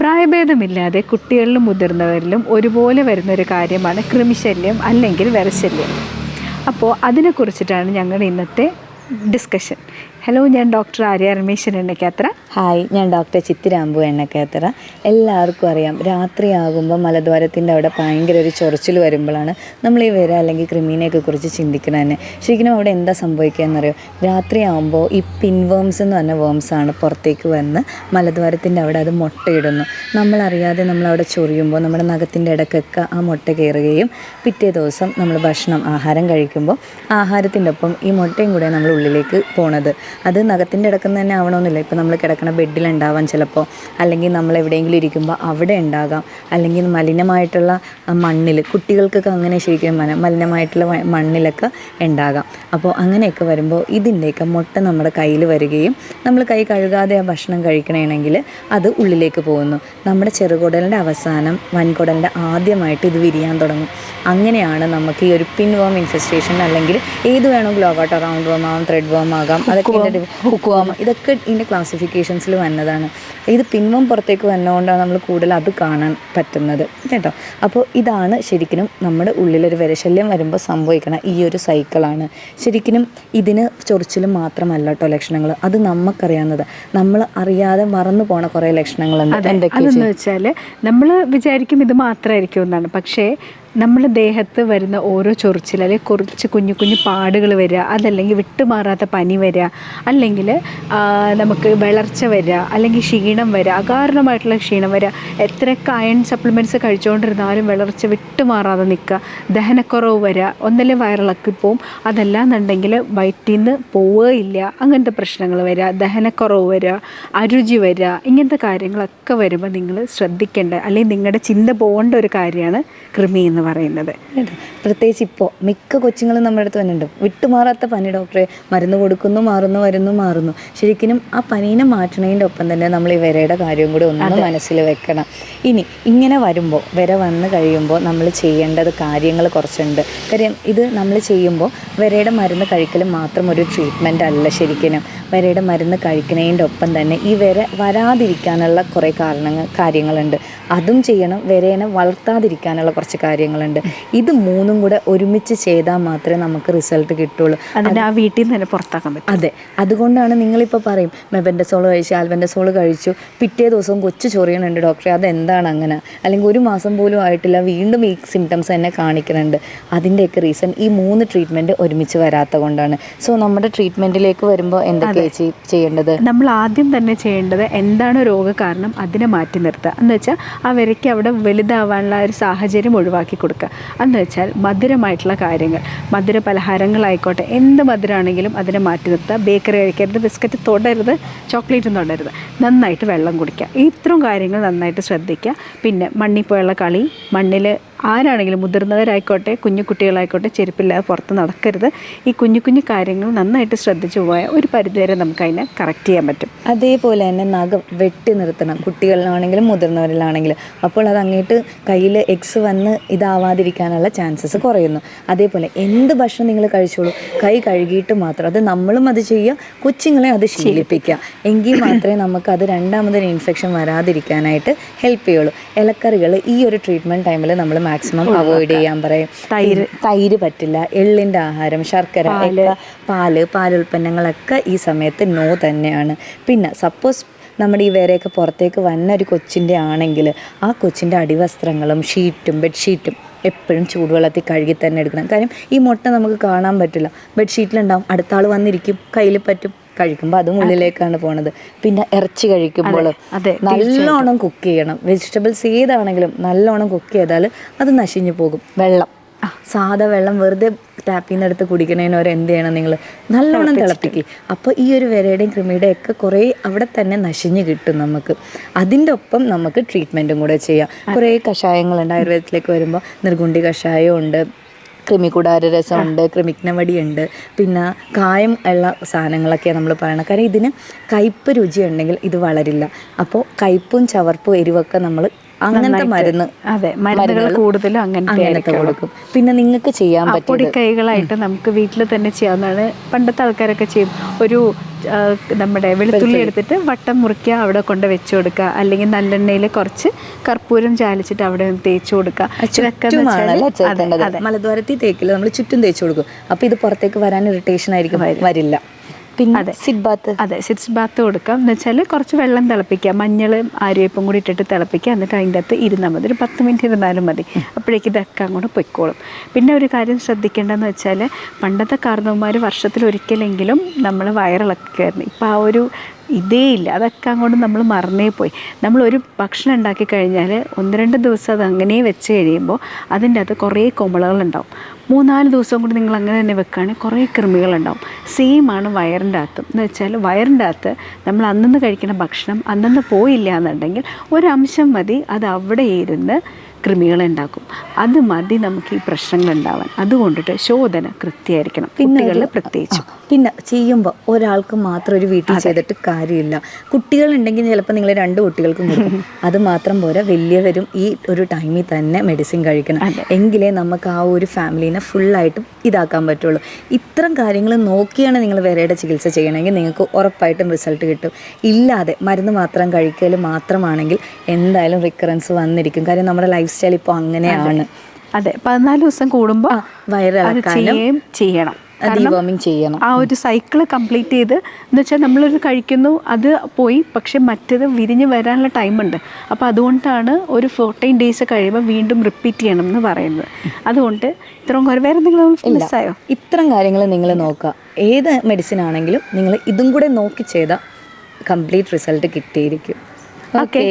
പ്രായഭേദമില്ലാതെ കുട്ടികളിലും മുതിർന്നവരിലും ഒരുപോലെ വരുന്നൊരു കാര്യമാണ് കൃമിശല്യം അല്ലെങ്കിൽ വിരശല്യം. അപ്പോൾ അതിനെക്കുറിച്ചിട്ടാണ് ഞങ്ങളുടെ ഇന്നത്തെ ഡിസ്കഷൻ. ഹലോ, ഞാൻ ഡോക്ടർ ആര്യ രമേശൻ എണ്ണക്കാത്ര. ഹായ്, ഞാൻ ഡോക്ടർ ചിത്തിരാമ്പു എണ്ണക്കാത്ര. എല്ലാവർക്കും അറിയാം, രാത്രിയാകുമ്പോൾ മലദ്വാരത്തിൻ്റെ അവിടെ ഭയങ്കര ഒരു ചൊറിച്ചിൽ വരുമ്പോഴാണ് നമ്മൾ ഈ വിര അല്ലെങ്കിൽ കൃമീനെയൊക്കെ കുറിച്ച് ചിന്തിക്കുന്നത് തന്നെ. ശരിക്കും അവിടെ എന്താ സംഭവിക്കുക എന്നറിയോ? രാത്രിയാകുമ്പോൾ ഈ പിൻവേംസ് എന്ന് പറഞ്ഞ വേംസാണ് പുറത്തേക്ക് വന്ന് മലദ്വാരത്തിൻ്റെ അവിടെ അത് മുട്ടയിടുന്നു. നമ്മളറിയാതെ നമ്മളവിടെ ചൊറിയുമ്പോൾ നമ്മുടെ നഖത്തിൻ്റെ ഇടയ്ക്കൊക്കെ ആ മുട്ട കയറുകയും പിറ്റേ ദിവസം നമ്മൾ ആഹാരം കഴിക്കുമ്പോൾ ആഹാരത്തിൻ്റെ ഒപ്പം ഈ മുട്ടയും കൂടെ നമ്മൾ ഉള്ളിലേക്ക് പോണത്. അത് നഖത്തിൻ്റെ ഇടക്കുന്ന തന്നെ ആവണമെന്നില്ല. ഇപ്പോൾ നമ്മൾ കിടക്കുന്ന ബെഡിലുണ്ടാവാം ചിലപ്പോൾ, അല്ലെങ്കിൽ നമ്മൾ എവിടെയെങ്കിലും ഇരിക്കുമ്പോൾ അവിടെ ഉണ്ടാകാം, അല്ലെങ്കിൽ മലിനമായിട്ടുള്ള മണ്ണിൽ, കുട്ടികൾക്കൊക്കെ അങ്ങനെ ശരിക്കും മലിനമായിട്ടുള്ള മണ്ണിലൊക്കെ ഉണ്ടാകാം. അപ്പോൾ അങ്ങനെയൊക്കെ വരുമ്പോൾ ഇതിൻ്റെയൊക്കെ മുട്ട നമ്മുടെ കയ്യിൽ വരികയും നമ്മൾ കൈ കഴുകാതെ ആ ഭക്ഷണം കഴിക്കണമെങ്കിൽ അത് ഉള്ളിലേക്ക് പോകുന്നു. നമ്മുടെ ചെറുകുടലിൻ്റെ അവസാനം വൻകുടലിൻ്റെ ആദ്യമായിട്ട് ഇത് വിരിയാൻ തുടങ്ങും. അങ്ങനെയാണ് നമുക്ക് ഈ ഒരു പിൻ വേം ഇൻഫെസ്റ്റേഷൻ, അല്ലെങ്കിൽ ഏത് വേണമെങ്കിലും ആകാട്ടോ, റൗണ്ട് വേം ആകാം, ത്രെഡ് വേം ആകാം, അതൊക്കെ ഹുക്ക് വേം, ഇതൊക്കെ ഇതിൻ്റെ ക്ലാസിഫിക്കേഷൻസിൽ വന്നതാണ്. ഇത് പിൻവേം പുറത്തേക്ക് വന്നതുകൊണ്ടാണ് നമ്മൾ കൂടുതൽ അത് കാണാൻ പറ്റുന്നത് കേട്ടോ. അപ്പോൾ ഇതാണ് ശരിക്കും നമ്മുടെ ഉള്ളിലൊരു വിരശല്യം വരുമ്പോൾ സംഭവിക്കണം ഈ ഒരു സൈക്കിളാണ്. ശരിക്കും ഇതിന് ചൊറിച്ചിലും മാത്രമല്ല കേട്ടോ ലക്ഷണങ്ങൾ, അത് നമുക്കറിയാവുന്നത്, നമ്മൾ അറിയാതെ മറന്നു പോണ കുറേ ലക്ഷണങ്ങളുണ്ട്. അതെന്ന് വെച്ചാൽ നമ്മൾ വിചാരിക്കും ഇത് മാത്രമായിരിക്കും എന്നാണ്. പക്ഷേ നമ്മുടെ ദേഹത്ത് വരുന്ന ഓരോ ചൊറിച്ചിൽ, അല്ലെങ്കിൽ കുറച്ച് കുഞ്ഞു കുഞ്ഞു പാടുകൾ വരിക, അതല്ലെങ്കിൽ വിട്ടുമാറാത്ത പനി വരിക, അല്ലെങ്കിൽ നമുക്ക് വിളർച്ച വരിക, അല്ലെങ്കിൽ ക്ഷീണം വരിക, അകാരണമായിട്ടുള്ള ക്ഷീണം വരിക, എത്രയൊക്കെ അയൺ സപ്ലിമെൻറ്റ്സ് കഴിച്ചുകൊണ്ടിരുന്നാലും വിളർച്ച വിട്ടുമാറാതെ നിൽക്കുക, ദഹനക്കുറവ് വരിക, ഒന്നല്ലേ വയറിളക്കി പോവും, അതല്ലാന്നുണ്ടെങ്കിൽ വയറ്റിൽ നിന്ന് പോവുകയില്ല, അങ്ങനത്തെ പ്രശ്നങ്ങൾ വരിക, ദഹനക്കുറവ് വരിക, അരുചി വരിക, ഇങ്ങനത്തെ കാര്യങ്ങളൊക്കെ വരുമ്പോൾ നിങ്ങൾ ശ്രദ്ധിക്കേണ്ട, അല്ലെങ്കിൽ നിങ്ങളുടെ ചിന്ത പോകേണ്ട ഒരു കാര്യമാണ് കൃമി എന്ന് പറയുന്നത്. പ്രത്യേകിച്ച് ഇപ്പോൾ മിക്ക കൊച്ചുങ്ങളും നമ്മുടെ അടുത്ത് തന്നെ ഉണ്ട്, വിട്ടുമാറാത്ത പനി ഡോക്ടറെ, മരുന്ന് കൊടുക്കുന്നു, മാറുന്നു. ശരിക്കും ആ പനീനെ മാറ്റണതിൻ്റെ ഒപ്പം തന്നെ നമ്മൾ ഈ വിരയുടെ കാര്യവും കൂടി ഒന്ന് മനസ്സിൽ വെക്കണം. ഇനി ഇങ്ങനെ വരുമ്പോൾ, വിര വന്ന് കഴിയുമ്പോൾ നമ്മൾ ചെയ്യേണ്ടത് കാര്യങ്ങൾ കുറച്ചുണ്ട്. കാര്യം ഇത് നമ്മൾ ചെയ്യുമ്പോൾ വിരയുടെ മരുന്ന് കഴിക്കൽ മാത്രം ഒരു ട്രീറ്റ്മെൻ്റ് അല്ല. ശരിക്കും വിരയുടെ മരുന്ന് കഴിക്കുന്നതിൻ്റെ ഒപ്പം തന്നെ ഈ വിര വരാതിരിക്കാനുള്ള കുറേ കാര്യങ്ങളുണ്ട്, അതും ചെയ്യണം. വിരേനെ വളർത്താതിരിക്കാനുള്ള കുറച്ച് കാര്യങ്ങളുണ്ട്. ഇത് മൂന്നും കൂടെ ഒരുമിച്ച് ചെയ്താൽ മാത്രമേ നമുക്ക് റിസൾട്ട് കിട്ടുള്ളൂ. അതിന് ആ വീട്ടിൽ നിന്ന് തന്നെ പുറത്താക്കാൻ പറ്റും. അതെ, അതുകൊണ്ടാണ് നിങ്ങളിപ്പോൾ പറയും മെബൻഡസോൾ കഴിച്ചു, ആൽബൻഡസോൾ കഴിച്ചു, പിറ്റേ ദിവസവും കൊച്ചു ചൊറിയണുണ്ട് ഡോക്ടറെ, അതെന്താണ് അങ്ങനെ, അല്ലെങ്കിൽ ഒരു മാസം പോലും ആയിട്ടില്ല വീണ്ടും ഈ സിംറ്റംസ് തന്നെ കാണിക്കുന്നുണ്ട്. അതിൻ്റെയൊക്കെ റീസൺ ഈ 3 ട്രീറ്റ്മെൻറ്റ് ഒരുമിച്ച് വരാത്ത കൊണ്ടാണ്. സോ നമ്മുടെ ട്രീറ്റ്മെൻറ്റിലേക്ക് വരുമ്പോൾ എന്തൊക്കെയാണ് ചെയ്യേണ്ടത്? നമ്മൾ ആദ്യം തന്നെ ചെയ്യേണ്ടത് എന്താണ് രോഗകാരണം, അതിനെ മാറ്റി നിർത്തുക. എന്ന് വെച്ചാൽ ആ വിരയ്ക്ക് അവിടെ വലുതാവാനുള്ള ഒരു സാഹചര്യം ഒഴിവാക്കി കൊടുക്കുക. എന്ന് വെച്ചാൽ മധുരമായിട്ടുള്ള കാര്യങ്ങൾ, മധുര പലഹാരങ്ങളായിക്കോട്ടെ, എന്ത് മധുരമാണെങ്കിലും അതിനെ മാറ്റി നിർത്തുക. ബേക്കറി കഴിക്കരുത്, ബിസ്ക്കറ്റ് തൊടരുത്, ചോക്ലേറ്റും തൊടരുത്, നന്നായിട്ട് വെള്ളം കുടിക്കുക. ഇത്രയും കാര്യങ്ങൾ നന്നായിട്ട് ശ്രദ്ധിക്കുക. പിന്നെ മണ്ണിൽ പോയുള്ള കളി, മണ്ണിൽ ആരാണെങ്കിലും, മുതിർന്നവരായിക്കോട്ടെ കുഞ്ഞു കുട്ടികളായിക്കോട്ടെ, ചെരുപ്പില്ലാതെ പുറത്ത് നടക്കരുത്. ഈ കുഞ്ഞു കുഞ്ഞു കാര്യങ്ങൾ നന്നായിട്ട് ശ്രദ്ധിച്ചു പോയാൽ ഒരു പരിധിവരെ നമുക്ക് അതിനെ കറക്റ്റ് ചെയ്യാൻ പറ്റും. അതേപോലെ തന്നെ നഖം വെട്ടി നിർത്തണം, കുട്ടികളിലാണെങ്കിലും മുതിർന്നവരിലാണെങ്കിലും. അപ്പോൾ അത് അങ്ങോട്ട് കയ്യിൽ എക്സ് വന്ന് ഇതാവാതിരിക്കാനുള്ള ചാൻസസ് കുറയുന്നു. അതേപോലെ എന്ത് ഭക്ഷണം നിങ്ങൾ കഴിച്ചോളൂ, കൈ കഴുകിയിട്ട് മാത്രം, അത് നമ്മളും അത് ചെയ്യുക, കൊച്ചുങ്ങളെ അത് ശീലിപ്പിക്കുക. എങ്കിൽ മാത്രമേ നമുക്ക് അത് രണ്ടാമതൊരു ഇൻഫെക്ഷൻ വരാതിരിക്കാനായിട്ട് ഹെൽപ്പ് ചെയ്യുള്ളൂ. ഇലക്കറികൾ ഈ ഒരു ട്രീറ്റ്മെൻറ്റ് ടൈമിൽ നമ്മൾ മാക്സിമം അവോയ്ഡ് ചെയ്യാൻ പറയും. തൈര് പറ്റില്ല, എള്ളിൻ്റെ ആഹാരം, ശർക്കര, പാലുൽപ്പന്നങ്ങളൊക്കെ ഈ സമയത്ത് നോ തന്നെയാണ്. പിന്നെ സപ്പോസ് നമ്മുടെ ഈ വേറെയൊക്കെ പുറത്തേക്ക് വന്ന ഒരു കൊച്ചിൻ്റെ ആണെങ്കിൽ ആ കൊച്ചിൻ്റെ അടിവസ്ത്രങ്ങളും ഷീറ്റും ബെഡ്ഷീറ്റും എപ്പോഴും ചൂടുവെള്ളത്തിൽ കഴുകി തന്നെ എടുക്കണം. കാര്യം ഈ മുട്ട നമുക്ക് കാണാൻ പറ്റില്ല, ബെഡ്ഷീറ്റിലുണ്ടാവും, അടുത്ത ആൾ വന്നിരിക്കും, കയ്യിൽ പറ്റും, കഴിക്കുമ്പോൾ അതും ഉള്ളിലേക്കാണ് പോണത്. പിന്നെ ഇറച്ചി കഴിക്കുമ്പോൾ നല്ലോണം കുക്ക് ചെയ്യണം. വെജിറ്റബിൾസ് ഏതാണെങ്കിലും നല്ലോണം കുക്ക് ചെയ്താൽ അത് നശിഞ്ഞു പോകും. വെള്ളം, സാധാ വെള്ളം വെറുതെ ടാപ്പിൽ നിന്ന് എടുത്ത് കുടിക്കണതിനോരെ എന്ത് ചെയ്യണം, നിങ്ങൾ നല്ലോണം തിളപ്പിക്കുക. അപ്പോൾ ഈ ഒരു വിരയുടെയും കൃമിയുടെയും ഒക്കെ കുറേ അവിടെ തന്നെ നശിഞ്ഞ് കിട്ടും നമുക്ക്. അതിൻ്റെ ഒപ്പം നമുക്ക് ട്രീറ്റ്മെൻറ്റും കൂടെ ചെയ്യാം. കുറേ കഷായങ്ങളുണ്ട് ആയുർവേദത്തിലേക്ക് വരുമ്പോൾ. നിർഗുണ്ടി കഷായമുണ്ട്, കൃമികൂടാര രസമുണ്ട്, കൃമിജ്ഞവടിയുണ്ട്, പിന്നെ കായം ഉള്ള സാധനങ്ങളൊക്കെയാണ് നമ്മൾ പറയണം. കാരണം ഇതിന് കയ്പ്പ് രുചി ഉണ്ടെങ്കിൽ ഇത് വളരില്ല. അപ്പോൾ കയ്പ്പും ചവർപ്പും എരിവൊക്കെ നമ്മൾ അങ്ങനത്തെ മരുന്ന് അതെ മരുന്നുകൾ കൂടുതലും അങ്ങനത്തെ കൊടുക്കും. പിന്നെ നിങ്ങൾക്ക് ചെയ്യാൻ പറ്റും പൊടിക്കൈകളായിട്ട് നമുക്ക് വീട്ടിൽ തന്നെ ചെയ്യാവുന്നതാണ്. പണ്ടത്തെ ആൾക്കാരൊക്കെ ചെയ്യും, ഒരു നമ്മുടെ വെളുത്തുള്ളി എടുത്തിട്ട് വട്ടം മുറിക്കുക, അവിടെ കൊണ്ട് വെച്ച് കൊടുക്കുക, അല്ലെങ്കിൽ നല്ലെണ്ണയിൽ കുറച്ച് കർപ്പൂരം ചാലിച്ചിട്ട് അവിടെ തേച്ച് കൊടുക്കുക. മലദ്വാരത്തിൽ തേക്കില്ല, നമ്മൾ ചുറ്റും തേച്ച് കൊടുക്കും. അപ്പോൾ ഇത് പുറത്തേക്ക് വരാൻ ഇറിറ്റേഷൻ ആയിരിക്കും, വരില്ല. പിന്നെ സിറ്റ് ബാത്ത്, അതെ സിറ്റ് ബാത്ത് കൊടുക്കാം. എന്ന് വെച്ചാൽ കുറച്ച് വെള്ളം തിളപ്പിക്കുക, മഞ്ഞളും ആര്യവേപ്പും കൂടി ഇട്ടിട്ട് തിളപ്പിക്കുക, എന്നിട്ട് അതിൻ്റെ അകത്ത് ഇരുന്നാൽ മതി, ഒരു 10 മിനിറ്റ് ഇരുന്നാലും മതി. അപ്പോഴേക്ക് ഇതൊക്കെ അങ്ങോട്ട് പൊയ്ക്കോളും. പിന്നെ ഒരു കാര്യം ശ്രദ്ധിക്കേണ്ടതെന്ന് വെച്ചാൽ പണ്ടത്തെ കാരണവന്മാർ വർഷത്തിലൊരിക്കലെങ്കിലും നമ്മൾ വയറിളക്കുമായിരുന്നു. ഇപ്പം ആ ഒരു ഇതേ ഇല്ല, അതൊക്കെ അങ്ങോട്ട് നമ്മൾ മറന്നേ പോയി. നമ്മളൊരു ഭക്ഷണം ഉണ്ടാക്കി കഴിഞ്ഞാൽ 1-2 ദിവസം അത് അങ്ങനെ വെച്ച് കഴിയുമ്പോൾ അതിൻ്റെ അകത്ത് കുറേ കുമിളകളുണ്ടാവും. 3-4 ദിവസം കൂടി നിങ്ങൾ അങ്ങനെ തന്നെ വെക്കുകയാണെങ്കിൽ കുറേ കൃമികളുണ്ടാവും. സെയിമാണ് വയറിൻ്റെ അകത്തും. എന്ന് വെച്ചാൽ വയറിൻ്റെ അകത്ത് നമ്മൾ അന്നന്ന് കഴിക്കുന്ന ഭക്ഷണം അന്നന്ന് പോയില്ല എന്നുണ്ടെങ്കിൽ ഒരംശം മതി അത് അവിടെ ഇരുന്ന് കൃമികളുണ്ടാക്കും. അത് മതി നമുക്ക് ഈ പ്രശ്നങ്ങൾ ഉണ്ടാവാൻ. അതുകൊണ്ടിട്ട് ശോധന കൃത്യമായിരിക്കണം, കുട്ടികളിൽ പ്രത്യേകിച്ചും. പിന്നെ ചെയ്യുമ്പോൾ ഒരാൾക്ക് മാത്രം ഒരു വീട്ടിൽ ചെയ്തിട്ട് കാര്യമില്ല. കുട്ടികളുണ്ടെങ്കിൽ ചിലപ്പോൾ നിങ്ങൾ 2 കുട്ടികൾക്കും കൊടുക്കും. അത് മാത്രം പോരാ, വലിയവരും ഈ ഒരു ടൈമിൽ തന്നെ മെഡിസിൻ കഴിക്കണം. എങ്കിലേ നമുക്ക് ആ ഒരു ഫാമിലീനെ ഫുള്ളായിട്ടും ഇതാക്കാൻ പറ്റുള്ളൂ. ഇത്തരം കാര്യങ്ങൾ നോക്കിയാണ് നിങ്ങൾ വേറെയുടെ ചികിത്സ ചെയ്യണമെങ്കിൽ നിങ്ങൾക്ക് ഉറപ്പായിട്ടും റിസൾട്ട് കിട്ടും. ഇല്ലാതെ മരുന്ന് മാത്രം കഴിക്കൽ മാത്രമാണെങ്കിൽ എന്തായാലും റിക്കറൻസ് വന്നിരിക്കും. കാര്യം നമ്മുടെ ലൈഫ് സ്റ്റൈൽ ഇപ്പോൾ അങ്ങനെയാണ്. അതെ, 14 ദിവസം കൂടുമ്പോൾ വയറിളക്കാനും ചെയ്യണം, ഡീവോമിങ് ചെയ്യണം. ആ ഒരു സൈക്കിൾ കംപ്ലീറ്റ് ചെയ്ത്, എന്ന് വെച്ചാൽ നമ്മളൊരു കഴിക്കുന്നു അത് പോയി, പക്ഷെ മറ്റേത് വിരിഞ്ഞ് വരാനുള്ള ടൈമുണ്ട്. അപ്പോൾ അതുകൊണ്ടാണ് ഒരു 14 ഡേയ്സ് കഴിയുമ്പോൾ വീണ്ടും റിപ്പീറ്റ് ചെയ്യണം എന്ന് പറയുന്നത്. അതുകൊണ്ട് ഇത്രയും വേറെ എന്തെങ്കിലും മിസ്സായോ? ഇത്തരം കാര്യങ്ങൾ നിങ്ങൾ നോക്കുക. ഏത് മെഡിസിൻ ആണെങ്കിലും നിങ്ങൾ ഇതും കൂടെ നോക്കി ചെയ്താൽ കംപ്ലീറ്റ് റിസൾട്ട് കിട്ടിയിരിക്കും. ഓക്കെ.